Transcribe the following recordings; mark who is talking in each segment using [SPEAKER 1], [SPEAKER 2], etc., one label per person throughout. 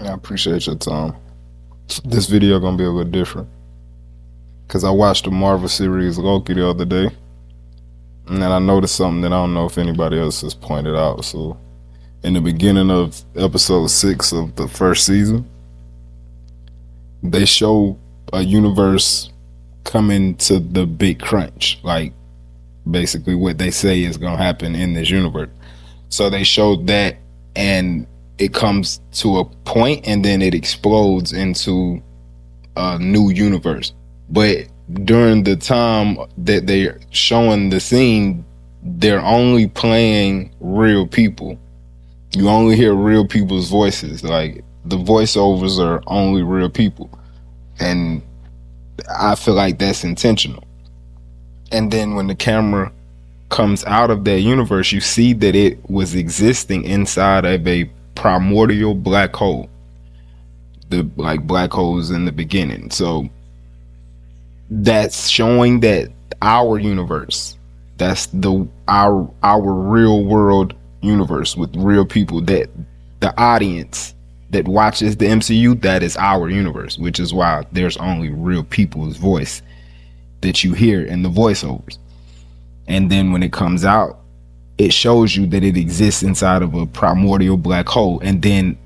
[SPEAKER 1] I appreciate your time. This video gonna be a little different because I watched the Marvel series Loki the other day, and then I noticed something that I don't know if anybody else has pointed out. So, in the beginning of episode 6 of the first season, they show a universe coming to the big crunch, like basically what they say is gonna happen in this universe. So they showed that, and it comes to a point, and then it explodes into a new universe. But during the time that they're showing the scene, they're only playing real people. You only hear real people's voices. Like, the voiceovers are only real people. And I feel like that's intentional. And then when the camera comes out of that universe, you see that it was existing inside of a primordial black hole. The like black holes in the beginning. So that's showing that our universe, that's our real world universe with real people, that the audience that watches the MCU, that is our universe, which is why there's only real people's voice that you hear in the voiceovers. And then when it comes out, it shows you that it exists inside of a primordial black hole, and then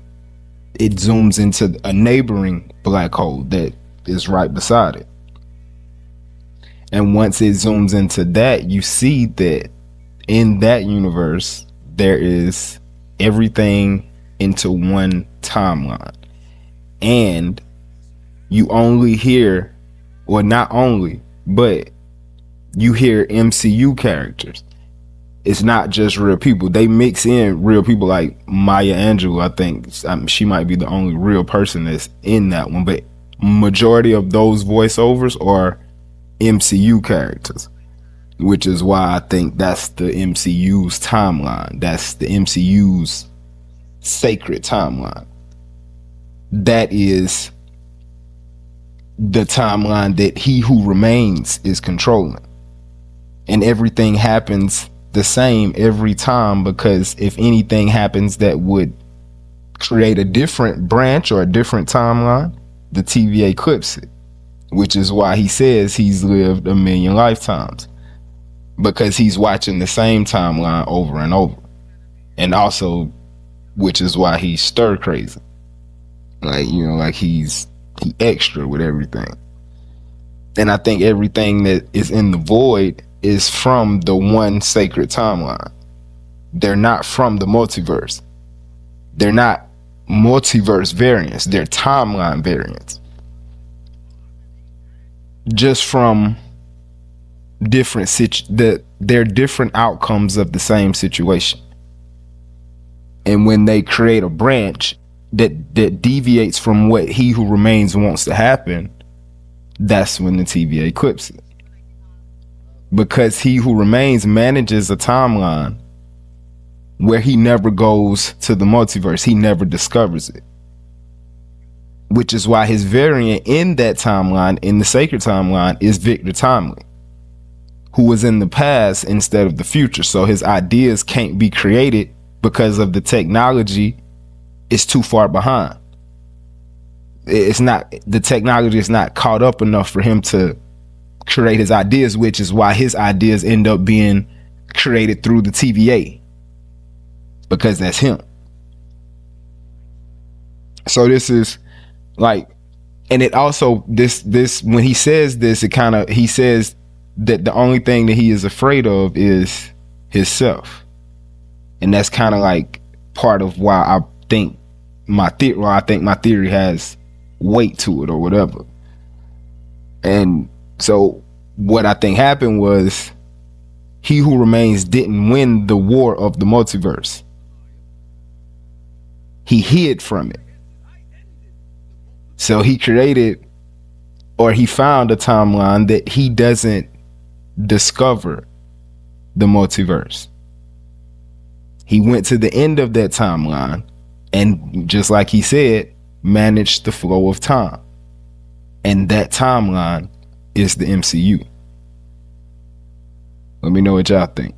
[SPEAKER 1] it zooms into a neighboring black hole that is right beside it. And once it zooms into that, you see that in that universe, there is everything into one timeline. And you only hear, or not only, but you hear MCU characters. It's not just real people. They mix in real people like Maya Angelou. I think she might be the only real person that's in that one. But majority of those voiceovers are MCU characters, which is why I think that's the MCU's timeline. That's the MCU's sacred timeline. That is the timeline that He Who Remains is controlling. And everything happens the same every time, because if anything happens that would create a different branch or a different timeline, the TVA clips it, which is why he says he's lived 1,000,000 lifetimes, because he's watching the same timeline over and over. And also, which is why he's stir crazy, like, you know, like he extra with everything. And I think everything that is in the void is from the one sacred timeline. They're not from the multiverse. They're not multiverse variants. They're timeline variants. Just from different they're different outcomes of the same situation. And when they create a branch that deviates from what He Who Remains wants to happen, that's when the TVA clips it. Because He Who Remains manages a timeline where he never goes to the multiverse. He never discovers it. Which is why his variant in that timeline, in the sacred timeline, is Victor Timely, who was in the past instead of the future. So his ideas can't be created because of the technology is too far behind. It's not, the technology is not caught up enough for him to create his ideas, which is why his ideas end up being created through the TVA, because that's him. So this is like, and it also, this when he says this, it kind of, he says that the only thing that he is afraid of is himself. And that's kind of like part of why I think my theory has weight to it or whatever. And so what I think happened was He Who Remains didn't win the war of the multiverse. He hid from it. So he created, or he found a timeline that he doesn't discover the multiverse. He went to the end of that timeline and, just like he said, managed the flow of time. And that timeline is the MCU. Let me know what y'all think.